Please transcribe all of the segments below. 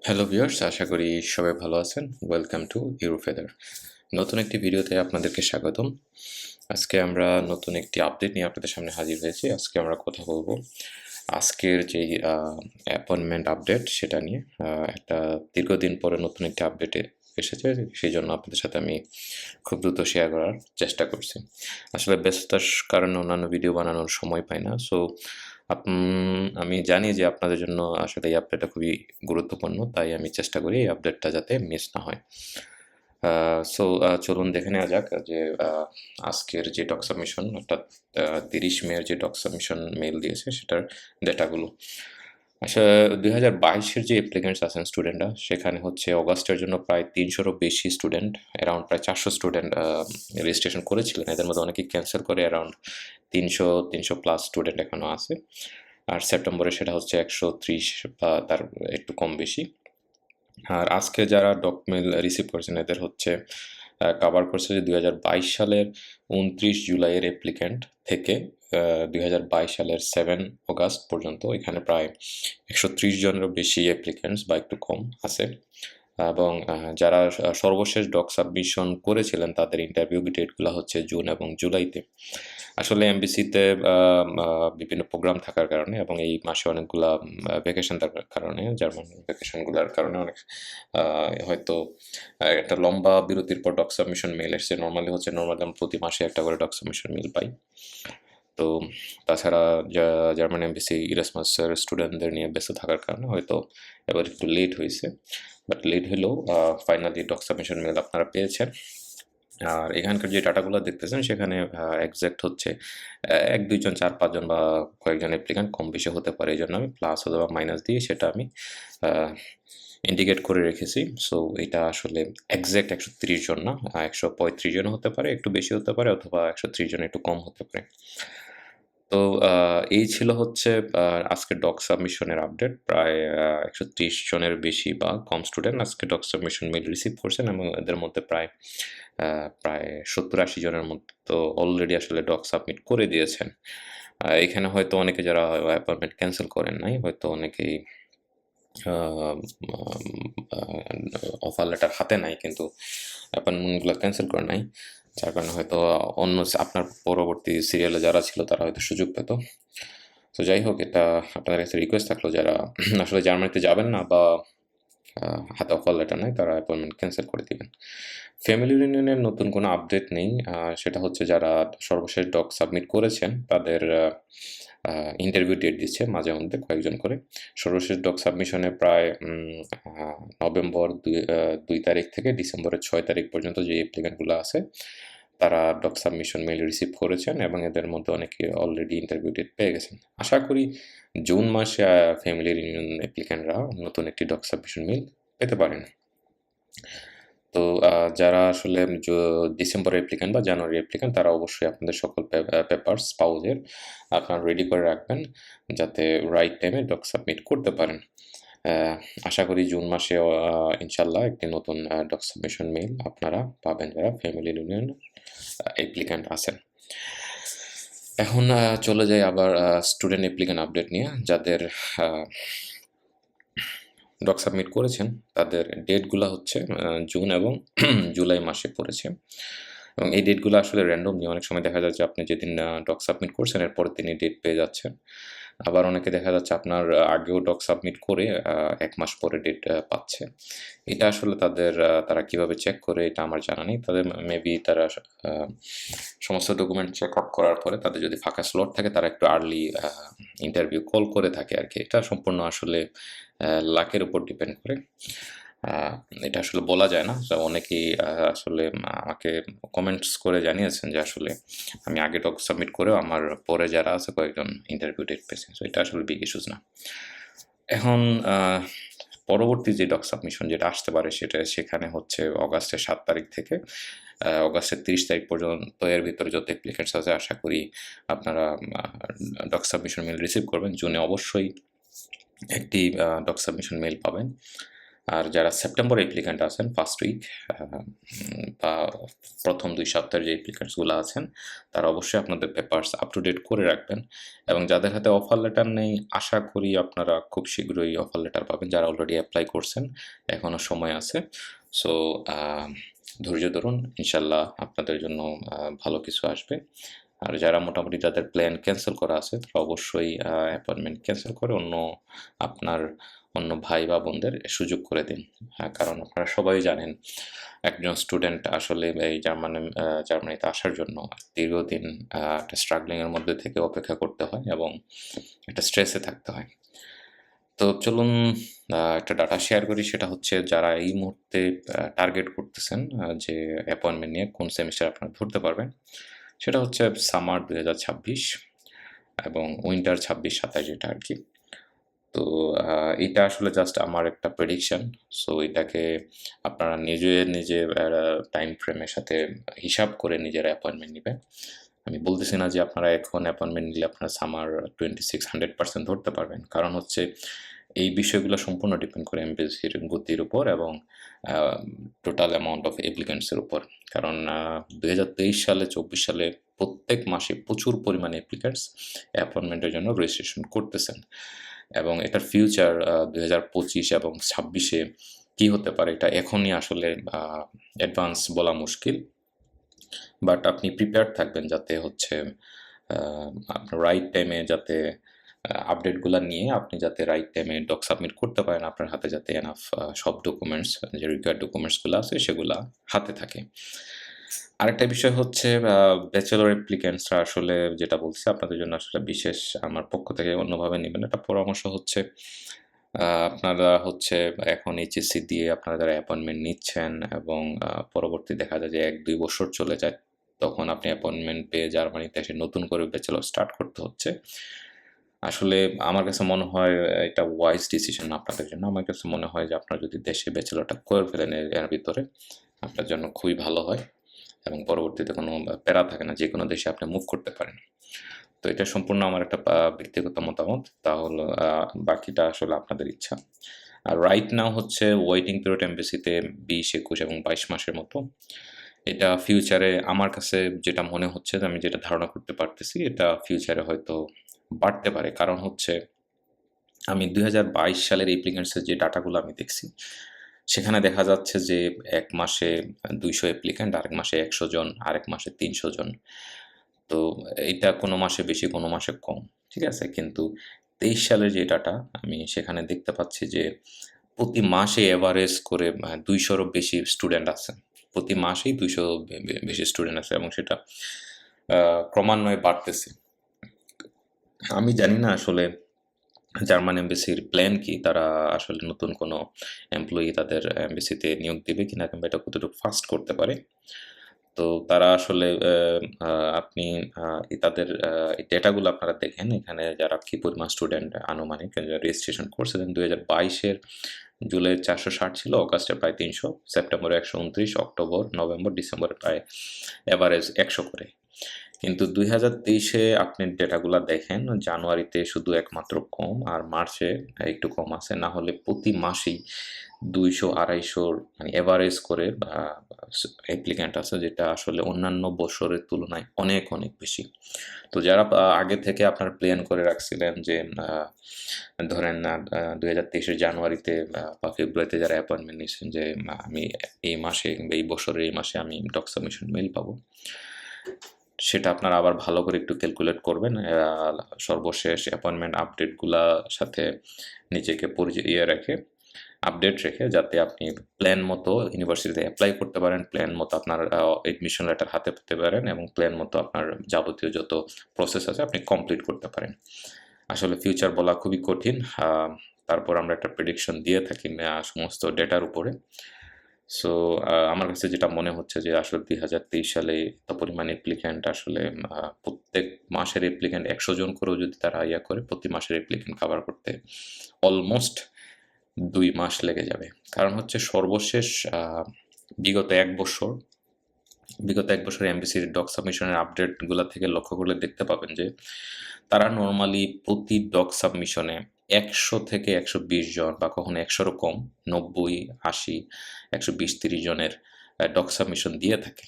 Hello viewers, আশা করি সবাই ভালো আছেন। Welcome to Eurofeather. নতুন একটি ভিডিওতে আপনাদেরকে স্বাগতম। আজকে আমরা নতুন একটি আপডেট নিয়ে আপনাদের সামনে হাজির হয়েছি। আজকে আমরা কথা বলবো আজকের যেই অ্যাপয়েন্টমেন্ট আপডেট সেটা নিয়ে। একটা দীর্ঘদিন পরে নতুন একটি আপডেটে এসেছে, সেই জন্য আপনাদের সাথে আমি খুব দ্রুত শেয়ার করার চেষ্টা করছি। আসলে ব্যস্ততার কারণে অন্যান্য ভিডিও বানানোর সময় পাই না। সো আমি জানি যে আপনাদের জন্য আসলে এই আপডেটটা খুবই গুরুত্বপূর্ণ, তাই আমি চেষ্টা করি এই আপডেটটা যাতে মিস না হয়। চলুন দেখে নেওয়া যাক যে আজকের যে ডক সাবমিশন অর্থাৎ ৩০ মের যে ডক সাবমিশন মেইল দিয়েছে সেটার ডেটাগুলো। আসলে ২০২২-এর যে অ্যাপ্লিকেন্টস আছেন স্টুডেন্টরা, সেখানে হচ্ছে অগাস্টের জন্য প্রায় ৩০০-রও বেশি স্টুডেন্ট, অ্যারাউন্ড প্রায় ৪০০ স্টুডেন্ট রেজিস্ট্রেশন করেছিলেন। এদের মধ্যে অনেকেই ক্যান্সেল করে অ্যারাউন্ড ৩০০ প্লাস স্টুডেন্ট এখনও আছে। আর সেপ্টেম্বরে সেটা হচ্ছে ১৩০ বা তার একটু কম বেশি। আর আজকে যারা ডকুমেন্ট রিসিভ করেছেন এদের হচ্ছে কাভার করছে যে ২০২২ সালের ২৯ জুলাইয়ের অ্যাপ্লিক্যান্ট থেকে ২০২২ সালের 7 অগাস্ট পর্যন্ত এখানে প্রায় ১৩০ জনেরও বেশি অ্যাপ্লিক্যান্টস বা একটু কম আছে। এবং যারা সর্বশেষ ডক সাবমিশন করেছিলেন তাদের ইন্টারভিউ ডেটগুলো হচ্ছে জুন এবং জুলাইতে। আসলে এমবিসিতে বিভিন্ন প্রোগ্রাম থাকার কারণে এবং এই মাসে অনেকগুলা ভ্যাকেশন থাকার কারণে, জার্মান ভ্যাকেশনগুলোর কারণে অনেক হয়তো একটা লম্বা বিরতির পর ডক সাবমিশন মেল এসছে। নর্মালি আমরা প্রতি মাসে একটা করে ডক সাবমিশন মেল পাই। তো তাছাড়া জার্মান এমবিসি ইরাসমাসের স্টুডেন্টদের নিয়ে ব্যস্ত থাকার কারণে হয়তো এবার একটু লেট হয়েছে, বাট লেট হলেও ফাইনালি ডক সাবমিশন মেল আপনারা পেয়েছেন। আর এখানকার যে ডাটাগুলো দেখতেছেন সেখানে এক্সাক্ট হচ্ছে ১-২ জন, ৪-৫ জন বা কয়েকজন অ্যাপ্লিক্যান্ট কম বেশি হতে পারে। এই জন্য আমি প্লাস অথবা মাইনাস দিয়ে সেটা আমি ইন্ডিকেট করে রেখেছি। সো এটা আসলে এক্সাক্ট ১৩০ জন না, ১৩৫ জন হতে পারে, একটু বেশি হতে পারে, অথবা ১৩০ জন একটু কম হতে পারে। তো এই ছিল হচ্ছে আজকের ডক সাবমিশনের আপডেট। প্রায় ১৩০ জনের বেশি বা কম স্টুডেন্ট আজকে ডক সাবমিশন মেইল রিসিভ করছেন এবং এদের মধ্যে প্রায় ৭০-৮০ জনের মতো অলরেডি আসলে ডক সাবমিট করে দিয়েছেন। এখানে হয়তো অনেকে যারা অ্যাপয়েন্টমেন্ট ক্যান্সেল করেন নাই, হয়তো অনেকেই অফার লেটার হাতে নাই কিন্তু অ্যাপয়েন্টমেন্টগুলো ক্যান্সেল করে নাই, যার কারণে হয়তো অন্য আপনার পরবর্তী সিরিয়ালে যারা ছিল তারা হয়তো সুযোগ পেত। তো যাই হোক, এটা আপনাদের কাছে রিকোয়েস্ট থাকলো যারা আসলে জার্মানিতে যাবেন না বা হাতে অফার লেটার নেই, তারা অ্যাপয়েন্টমেন্ট ক্যান্সেল করে দিবেন। ফ্যামিলি ইউনিয়নের নতুন কোনো আপডেট নেই। সেটা হচ্ছে যারা সর্বশেষ ডক সাবমিট করেছেন তাদের ইন্টারভিউ ডেট দিচ্ছে মাঝে মধ্যে কয়েকজন করে। সর্বশেষ ডক সাবমিশনে প্রায় নভেম্বর ২ তারিখ থেকে ডিসেম্বরের ৬ তারিখ পর্যন্ত যে অ্যাপ্লিক্যান্টগুলো আছে তারা ডক সাবমিশন মেইল রিসিভ করেছেন এবং এদের মধ্যে অনেকে অলরেডি ইন্টারভিউ ডেট পেয়ে গেছেন। আশা করি জুন মাসে ফ্যামিলি ইউনিয়ন অ্যাপ্লিক্যান্টরা নতুন একটি ডক সাবমিশন মেইল পেতে পারেন। তো যারা আসলে ডিসেম্বরের অ্যাপ্লিক্যান্ট বা জানুয়ারির অ্যাপ্লিক্যান্ট তারা অবশ্যই আপনাদের সকল পেপারস স্পাউসের আপনারা রেডি করে রাখবেন যাতে রাইট টাইমে ডক সাবমিট করতে পারেন। আশা করি জুন মাসে ইনশাল্লাহ একটি নতুন ডক সাবমিশন মেইল আপনারা পাবেন যারা ফ্যামিলি ইউনিয়ন অ্যাপ্লিক্যান্ট আছেন। এখন চলে যাই আবার স্টুডেন্ট অ্যাপ্লিক্যান্ট আপডেট নিয়ে। যাদের ডক সাবমিট করেছেন তাদের ডেটগুলো হচ্ছে জুন এবং জুলাই মাসে পড়েছে এবং এই ডেটগুলো আসলে র্যান্ডমলি। অনেক সময় দেখা যাচ্ছে আপনি যেদিন ডক সাবমিট করছেন এর পরের দিনই ডেট পেয়ে যাচ্ছেন। আবার অনেকে দেখা যাচ্ছে আপনার আগেও ডক সাবমিট করে ১ মাস পরে ডেট পাচ্ছে। এটা আসলে তারা কিভাবে চেক করে এটা আমার জানা নেই। তাদের মেবি তারা সমস্ত ডকুমেন্ট চেক আপ করার পরে তাদের যদি ফাঁকা স্লট থাকে তারা একটু আর্লি ইন্টারভিউ কল করে থাকে আরকি। এটা সম্পূর্ণ আসলে লাকের উপর ডিপেন্ড করে। এটা আসলে বলা যায় না। অনেকেই আসলে আমাকে কমেন্টস করে জানিয়েছেন যে আসলে আমি আগে ডক সাবমিট করেও আমার পরে যারা আছে কয়েকজন ইন্টারভিউ ডেট পেয়েছে। সো এটা আসলে বিগ ইস্যুস না। এখন পরবর্তী যে ডক সাবমিশন যেটা আসতে পারে সেখানে হচ্ছে অগাস্টের ৭ তারিখ থেকে অগাস্টের ৩০ তারিখ পর্যন্ত এর ভিতরে যত অ্যাপ্লিকেন্টস আছে আশা করি আপনারা ডক সাবমিশন মেইল রিসিভ করবেন। জুনে অবশ্যই একটি ডক সাবমিশন মেইল পাবেন। আর যারা সেপ্টেম্বর অ্যাপ্লিক্যান্ট আছেন ফার্স্ট উইক বা প্রথম 2 সপ্তাহের যে অ্যাপ্লিক্যান্টসগুলো আছেন, তারা অবশ্যই আপনাদের পেপারস আপ টু ডেট করে রাখবেন। এবং যাদের হাতে অফার লেটার নেই, আশা করি আপনারা খুব শীঘ্রই অফার লেটার পাবেন। যারা অলরেডি অ্যাপ্লাই করছেন, এখনও সময় আছে। সো ধৈর্য ধরুন, ইনশাল্লাহ আপনাদের জন্য ভালো কিছু আসবে। আর যারা মোটামুটি যাদের প্ল্যান ক্যান্সেল করা আছে, তারা অবশ্যই অ্যাপয়েন্টমেন্ট ক্যান্সেল করে অন্য ভাই বা বোনদের সুযোগ করে দিন। কারণ আপনারা সবাই জানেন, একজন স্টুডেন্ট আসলে এই জার্মানিতে আসার জন্য দীর্ঘদিন একটা স্ট্রাগলিংয়ের মধ্যে থেকে অপেক্ষা করতে হয় এবং একটা স্ট্রেসে থাকতে হয়। তো চলুন একটা ডাটা শেয়ার করি। সেটা হচ্ছে, যারা এই মুহূর্তে টার্গেট করতেছেন যে অ্যাপয়েন্টমেন্ট নিয়ে কোন সেমিস্টার আপনারা ধরতে পারবেন, সেটা হচ্ছে সামার 2026 এবং উইন্টার 26-27 যেটা আর কি। তো এটা আসলে জাস্ট আমার একটা প্রেডিকশন। সো এটাকে আপনারা নিজে টাইম ফ্রেমের সাথে হিসাব করে নিজেরা অ্যাপয়েন্টমেন্ট নেবেন। আমি বলতেছি না যে আপনারা এখন অ্যাপয়েন্টমেন্ট নিলে আপনারা সামার 26 100% ধরতে পারবেন। কারণ হচ্ছে এই বিষয়গুলো সম্পূর্ণ ডিপেন্ড করে এমপিএসসির গতির উপর এবং টোটাল অ্যামাউন্ট অফ অ্যাপ্লিক্যান্টসের উপর। কারণ 2023 সালে 24 সালে প্রত্যেক মাসে প্রচুর পরিমাণে অ্যাপ্লিক্যান্টস অ্যাপয়েন্টমেন্টের জন্য রেজিস্ট্রেশন করতেছেন। এবং এটার ফিউচার 2025 এবং 26-এ কী হতে পারে, এটা এখনই আসলে অ্যাডভান্স বলা মুশকিল। বাট আপনি প্রিপেয়ার্ড থাকবেন যাতে হচ্ছে আপনার রাইট টাইমে যাতে আপডেটগুলো নিয়ে আপনি যাতে রাইট টাইমে ডক সাবমিট করতে পারেন, আপনার হাতে যাতে এনাফ সব ডকুমেন্টস, যে রিকোয়ার্ড ডকুমেন্টসগুলো আছে সেগুলো হাতে থাকে। আরেকটা বিষয় হচ্ছে, ব্যাচেলর অ্যাপ্লিক্যান্টসরা আসলে যেটা বলছি আপনাদের জন্য আসলে বিশেষ আমার পক্ষ থেকে অন্যভাবে নেবেন। একটা পরামর্শ হচ্ছে, আপনারা হচ্ছে এখন এইচএসসি দিয়ে আপনারা যারা অ্যাপয়েন্টমেন্ট নিচ্ছেন এবং পরবর্তী দেখা যায় যে 1-2 বছর চলে যায়, তখন আপনি অ্যাপয়েন্টমেন্ট পেয়ে জার্মানিতে এসে নতুন করে ব্যাচেলর স্টার্ট করতে হচ্ছে। আসলে আমার কাছে মনে হয় এটা ওয়াইজ ডিসিশন না আপনাদের জন্য। আমার কাছে মনে হয় যে আপনারা যদি দেশে ব্যাচেলরটা করে ফেলেন এর ভিতরে, আপনার জন্য খুবই ভালো হয় এবং পরবর্তীতে কোনো প্যারা থাকে না, যেকোনো দেশে আপনি মুভ করতে পারেন। তো এটা সম্পূর্ণ আমার একটা ব্যক্তিগত মতামত। তাহলে বাকিটা আসলে আপনাদের ইচ্ছা। আর রাইট নাও হচ্ছে ওয়েটিং পিরিয়ড এমবেসিতে 20, 21 এবং 22 মাসের মতো। এটা ফিউচারে আমার কাছে যেটা মনে হচ্ছে, আমি যেটা ধারণা করতে পারতেছি, এটা ফিউচারে হয়তো বাড়তে পারে। কারণ হচ্ছে আমি 2022 সালের অ্যাপ্লিক্যান্টসের যে ডাটাগুলো আমি দেখছি, সেখানে দেখা যাচ্ছে যে 1 মাসে 200 অ্যাপ্লিক্যান্ট, আরেক মাসে 100 জন, আরেক মাসে 300 জন। তো এটা কোনো মাসে বেশি, কোনো মাসে কম। ঠিক আছে? কিন্তু 23 সালের যে ডাটা আমি সেখানে দেখতে পাচ্ছি যে প্রতি মাসে এভারেজ করে 200-রও বেশি স্টুডেন্ট আছে। প্রতি মাসেই 200 বেশি স্টুডেন্ট আছে এবং সেটা ক্রমান্বয়ে বাড়তেছে। আমি জানি না আসলে জার্মান এমবাসির প্ল্যান কি? তারা আসলে নতুন কোনো এমপ্লয়ি তাদের এমবাসিতে নিয়োগ দিবে কিনা, কিংবা এটা কতটুকু ফাস্ট করতে পারে। তো তারা আসলে আপনি তাদের এই ডেটাগুলো আপনারা দেখেন, এখানে যারা কি পরিমাণ স্টুডেন্ট আনুমানিক রেজিস্ট্রেশন করছিলেন। 2022-এর জুলাই 460 ছিল, অগাস্টে প্রায় 300, সেপ্টেম্বরে 129, অক্টোবর, নভেম্বর, ডিসেম্বরে প্রায় এভারেজ 100 করে। কিন্তু 2023-এ আপনি ডেটাগুলো দেখেন, জানুয়ারিতে শুধু একমাত্র কম, আর মার্চে একটু কম আছে। না হলে প্রতি মাসেই 200-250 মানে এভারেজ করে অ্যাপ্লিক্যান্ট আছে, যেটা আসলে অন্যান্য বছরের তুলনায় অনেক বেশি। তো যারা আগে থেকে আপনার প্ল্যান করে রাখছিলেন যে ধরেন 2023-এর জানুয়ারিতে বা ফেব্রুয়ারিতে যারা অ্যাপয়েন্টমেন্ট নিয়েছেন যে আমি এই মাসে কিংবা এই বছরের এই মাসে আমি ডক সাবমিশন মেইল পাবো, সেটা আপনারা আবার ভালো করে একটু ক্যালকুলেট করবেন। সর্বশেষ অ্যাপয়েন্টমেন্ট আপডেটগুলা সাথে নিজেকে আপডেট রেখে যাতে আপনি প্ল্যান মতো ইউনিভার্সিটিতে অ্যাপ্লাই করতে পারেন, প্ল্যান মতো আপনার এডমিশন লেটার হাতে পেতে পারেন এবং প্ল্যান মতো আপনার যাবতীয় যত প্রসেস আছে আপনি কমপ্লিট করতে পারেন। আসলে ফিউচার বলা খুবই কঠিন। তারপর আমরা একটা প্রেডিকশন দিয়ে থাকি সমস্ত ডেটার উপরে। সো আমার কাছে যেটা মনে হচ্ছে যে আসলে 2023 সালে এত পরিমাণ অ্যাপ্লিক্যান্ট আসলে প্রত্যেক মাসের অ্যাপ্লিক্যান্ট 100 জন করেও যদি তারা করে প্রতি মাসের অ্যাপ্লিক্যান্ট কভার করতে অলমোস্ট 2 মাস লেগে যাবে। কারণ হচ্ছে সর্বশেষ বিগত 1 বছর এমবিসির ডক সাবমিশনের আপডেটগুলো থেকে লক্ষ্য করলে দেখতে পাবেন যে তারা নরমালি প্রতি ডক সাবমিশনে 100 থেকে 120 জন বা কখনো 100-রও কম 90, 80, 120, 30 জনের ডক সাবমিশন দিয়ে থাকে।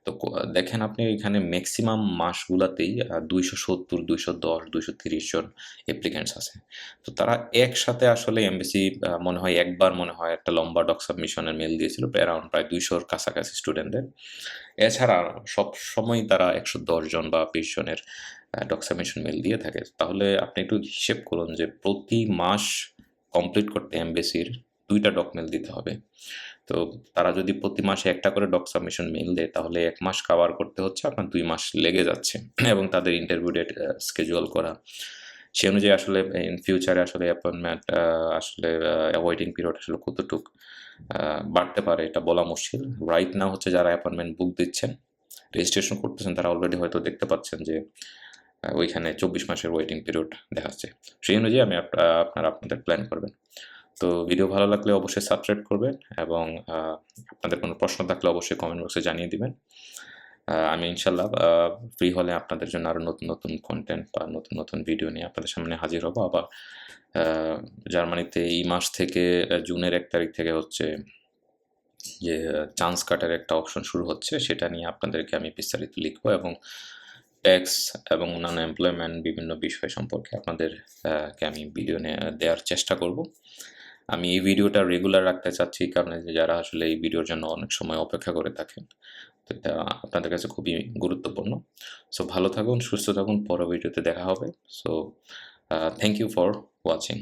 তো দেখেন আপনি এখানে ম্যাক্সিমাম মাসগুলাতেই 270, 210, 230 জন অ্যাপ্লিক্যান্টস আছে। তো তারা একসাথে আসলে এমবেসি মনে হয় একবার মনে হয় একটা লম্বা ডক সাবমিশনের মেইল দিয়েছিল প্রায় 200-র কাছাকাছি স্টুডেন্টদের। এছাড়া সবসময়ই তারা 110 জন বা 20 জনের ডক সাবমিশন মেইল দিয়ে থাকে। তাহলে আপনি একটু হিসেব করুন যে প্রতি মাস কমপ্লিট করতে এমবেসির 2 টা ডক মেইল দিতে হবে। তো তারা যদি প্রতি মাসে একটা করে ডক সাবমিশন মেইল দেয় তাহলে 1 মাস কভার করতে হচ্ছে আপনার 2 মাস লেগে যাচ্ছে এবং তাদের ইন্টারভিউ ডেট schedule করা। সে অনুযায়ী আসলে ইন ফিউচারে আসলে অ্যাপয়েন্টমেন্ট আসলে ওয়েটিং পিরিয়ড আসলে কতটুক বাড়তে পারে এটা বলা মুশকিল। রাইট নাও হচ্ছে যারা অ্যাপয়েন্টমেন্ট বুক দিচ্ছেন, রেজিস্ট্রেশন করতেছেন তারা অলরেডি হয়তো দেখতে পাচ্ছেন যে ওইখানে 24 মাসের ওয়েটিং পিরিয়ড দেখাচ্ছে। সেই অনুযায়ী আপনাদের প্ল্যান করবেন। তো ভিডিও ভালো লাগলে অবশ্যই সাবস্ক্রাইব করবেন এবং আপনাদের কোনো প্রশ্ন থাকলে অবশ্যই কমেন্ট বক্সে জানিয়ে দিবেন। আমি ইনশাল্লাহ ফ্রি হলে আপনাদের জন্য আরও নতুন কন্টেন্ট বা নতুন ভিডিও নিয়ে আপনাদের সামনে হাজির হব। আবার জার্মানিতে এই মাস থেকে জুনের 1 তারিখ থেকে হচ্ছে যে চান্স কাটার একটা অপশন শুরু হচ্ছে, সেটা নিয়ে আপনাদেরকে আমি বিস্তারিত লিখব এবং ট্যাক্স এবং অন্যান্য এমপ্লয়মেন্ট বিভিন্ন বিষয় সম্পর্কে কে আমি ভিডিও দেওয়ার চেষ্টা করব। আমি এই ভিডিওটা রেগুলার রাখতে চাচ্ছি এই কারণে যে যারা আসলে এই ভিডিওর জন্য অনেক সময় অপেক্ষা করে থাকেন। তো এটা আপনাদের কাছে খুবই গুরুত্বপূর্ণ। সো ভালো থাকুন, সুস্থ থাকুন, পরের ভিডিওতে দেখা হবে। So thank you for watching.